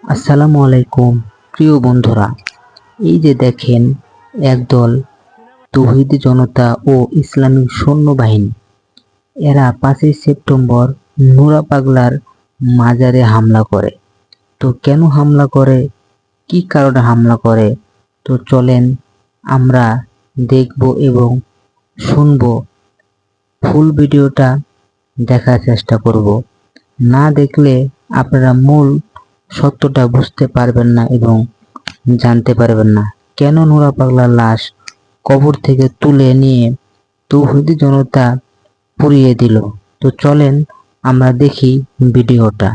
আসসালামু আলাইকুম প্রিয় বন্ধুরা, এই যে দেখেন একদল তৌহিদি জনতা ও ইসলামিক সৈন্যবাহিনী এরা 5ই সেপ্টেম্বর নুরা পাগলার মাজারে হামলা করে। তো কেন হামলা করে, কি কারণে হামলা করে, তো চলেন আমরা দেখব এবং শুনব। ফুল ভিডিওটা দেখার চেষ্টা করব। না দেখলে আপনারা মূল সত্যটা বুঝতে পারবেন না এবং জানতে পারবেন না কেন নুরা পাগলার লাশ কবর থেকে তুলে নিয়ে তৌহিদি জনতা পুড়িয়ে দিল। তো চলেন আমরা দেখি ভিডিওটা।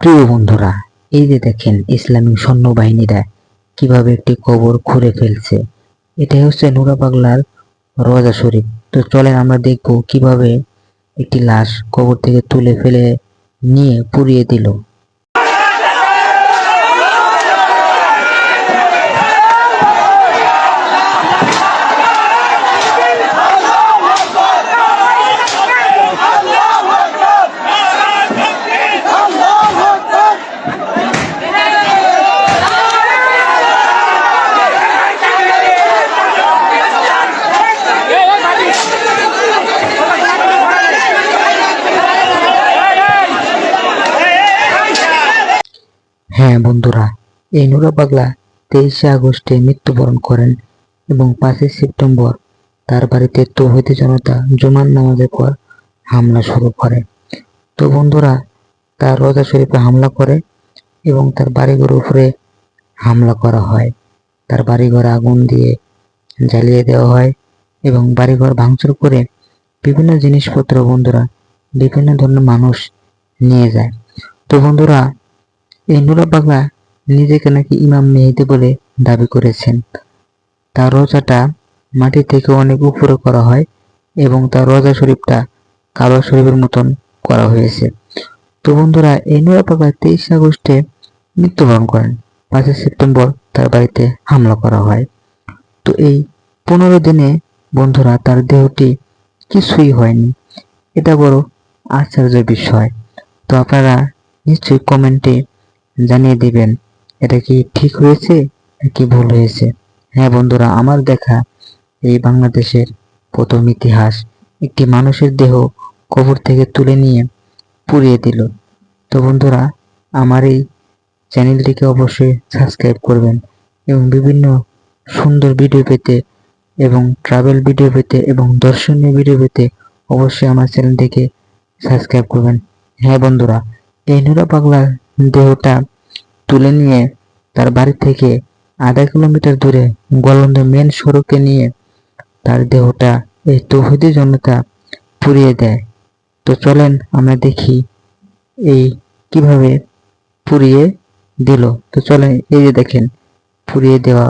প্রিয় বন্ধুরা, এই যে দেখেন ইসলামিক সৈন্যবাহিনীরা কিভাবে একটি কবর খুঁড়ে ফেলছে। এটাই হচ্ছে নুরা পাগলার রওজা শরীফ। তো চলেন আমরা দেখব কিভাবে একটি লাশ কবর থেকে তুলে ফেলে নিয়ে পুড়িয়ে দিল। হ্যাঁ বন্ধুরা, এই নুরা পাগলা 23শে আগস্টে মৃত্যুবরণ করেন এবং 5ই সেপ্টেম্বর তার বাড়িতে তৌহিদি জনতা জুমার নামাজের পর হামলা শুরু করে। তো বন্ধুরা, তার রওজা শরীফে হামলা করে এবং তার বাড়িঘরের উপরে হামলা করা হয়। তার বাড়িঘরে আগুন দিয়ে জ্বালিয়ে দেওয়া হয় এবং বাড়িঘর ভাঙচুর করে বিভিন্ন জিনিসপত্র বন্ধুরা বিভিন্ন ধরনের মানুষ নিয়ে যায়। তো বন্ধুরা, এই নুরা পাগলা নিজেকে নাকি ইমাম মেহেদী বলে দাবি করেছেন। তার রোজাটা মাটি থেকে অনেক উপরে করা হয় এবং তার রোজা শরীফটা কাবা শরীফের মতন করা হয়েছে। তো বন্ধুরা, এই নুরা পাগলা 23 আগস্টে মৃত্যুবরণ করেন। 5ই সেপ্টেম্বর তার বাড়িতে হামলা করা হয়। তো এই 15 দিনে বন্ধুরা তার দেহটি কিছুই হয়নি। এটা বড় আশ্চর্যের বিষয়। তো আপনারা নিশ্চয়ই কমেন্টে জানিয়ে দিবেন এটা কি ঠিক হয়েছে নাকি ভুল হয়েছে। হ্যাঁ বন্ধুরা, আমার দেখা এই বাংলাদেশের প্রথম ইতিহাস একটি মানুষের দেহ কবর থেকে তুলে নিয়ে পুড়িয়ে দিল। তো বন্ধুরা, আমার এই চ্যানেলটিকে অবশ্যই সাবস্ক্রাইব করবেন এবং বিভিন্ন সুন্দর ভিডিও পেতে এবং ট্রাভেল ভিডিও পেতে এবং দর্শনীয় ভিডিও পেতে অবশ্যই আমার চ্যানেলটিকে সাবস্ক্রাইব করবেন। হ্যাঁ বন্ধুরা, এই নুরা পাগলার দেহটা তুলে নিয়ে তার বাড়ি থেকে আধা কিলোমিটার দূরে গোয়ালন্দ মেন সড়কে নিয়ে তার দেহটা এই তৌহিদি জনতা পুড়িয়ে দেয়। তো চলেন আমরা দেখি এই কিভাবে পুড়িয়ে দিল। তো চলেন, এই যে দেখেন পুড়িয়ে দেওয়া।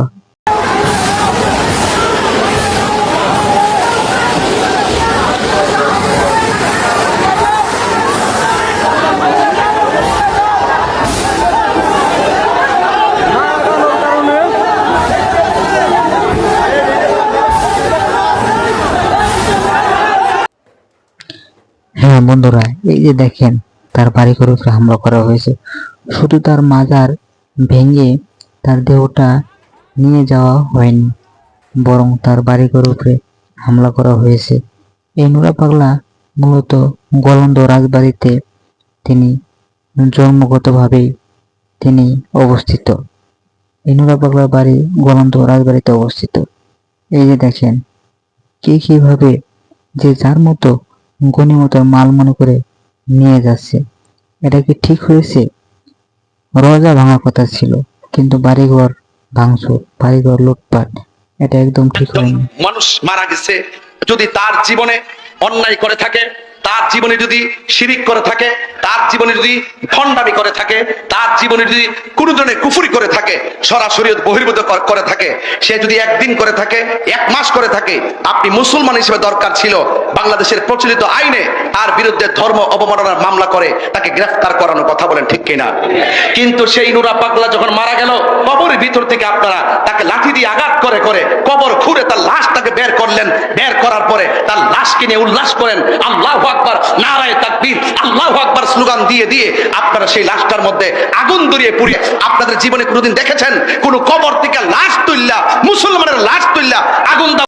হ্যাঁ বন্ধুরা, এই যে দেখেন তার বাড়িঘর উপরে হামলা করা হয়েছে। শুধু তার মাজার ভেঙে তার দেহটা নিয়ে যাওয়া হয়নি, বরং তার বাড়িঘর উপরে হামলা করা হয়েছে। এই নুরা পাগলা মূলত গোয়ালন্দ রাজবাড়িতে তিনি জন্মগতভাবেই তিনি অবস্থিত। এই নুরা পাগলার বাড়ি গোয়ালন্দ রাজবাড়িতে অবস্থিত। এই যে দেখেন কে কিভাবে যে যার মতো গনিমতের মাল মনে করে নিয়ে যাচ্ছে। এটা কি ঠিক হয়েছে? রোজা ভাঙার কথা ছিল, কিন্তু বাড়িঘর ভাঙচুর, বাড়িঘর লুটপাট, এটা একদম ঠিক হয়নি। মানুষ মারা গেছে, যদি তার জীবনে অন্যায় করে থাকে তার জীবনে যদি শিরিক করে থাকে, তার জীবনে যদি ভণ্ডামি করে থাকে, তার জীবনে যদি কোনো ধরনের কুফরি করে থাকে, সরাসরি বহির্ভূত করে থাকে, সে যদি একদিন করে থাকে, 1 মাস করে থাকে, আপনি মুসলমান হিসেবে দরকার ছিল বাংলাদেশের প্রচলিত আইনে তার বিরুদ্ধে ধর্ম অবমাননার মামলা করে তাকে গ্রেফতার করানোর কথা বলেন, ঠিক কিনা? কিন্তু সেই নুরা পাগলা যখন মারা গেল, কবরের ভিতর থেকে আপনারা তাকে লাঠি দিয়ে আঘাত করে করে কবর খুঁড়ে তার লাশটাকে বের করলেন। বের করার পরে তার লাশকে নিয়ে উল্লাস করেন, আল্লাহু আকবার, নারায়ে তাকবীর, আল্লাহু আকবার স্লোগান দিয়ে দিয়ে আপনারা সেই লাশটার মধ্যে আগুন ধরিয়ে পুড়িয়ে, আপনাদের জীবনে কোনোদিন দেখেছেন কোন কবর থেকে লাশ তুললা, মুসলমানের লাশ তুললা আগুন